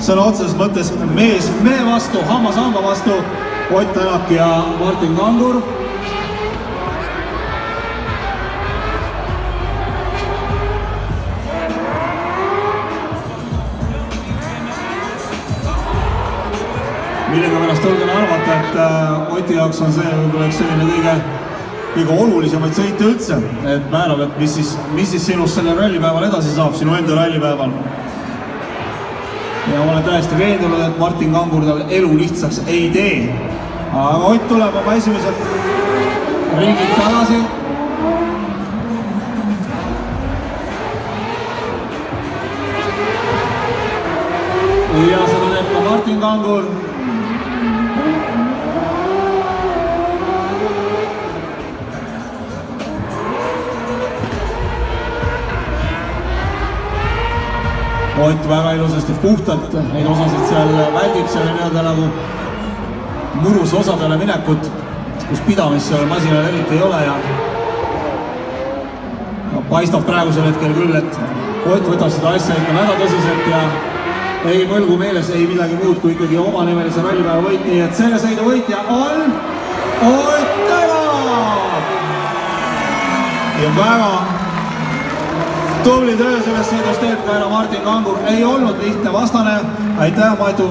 sõna otseses mõttes mees mehe vastu, hammas hamba vastu, Ott Tänak ja Martin Kangur. Millega pärast julgen arvata, et Oti jaoks on see võib-olla üks selline kõige olulisemaid sõite üldse, et määrab, et mis siis sinust selle rallipäeval edasi saab, sinu enda rallipäeval. Ja olen täiesti veendunud, et Martin Kangur tal elu lihtsaks ei tee. Aga Ott tuleb oma esimesed ringid tagasi. Ja seda teeb ka Martin Kangur. Ott väga ilusasti puhtalt neid osasid seal väldib selle nii-öelda nagu murus osadele minekut, kus pidamist seal masinal eriti ei ole ja paistab praegusel hetkel küll, et Ott võtab seda asja ikka väga tõsiselt ja ei mõlgu meeles ei midagi muud kui ikkagi oma nimelise rallipäeva võit, nii et selle sõidu võitja on Ott Tänak! Ja väga tubli töö sellest sõidust teeb ka ära Martin Kangur, ei olnud lihtne vastane, aitäh Matu!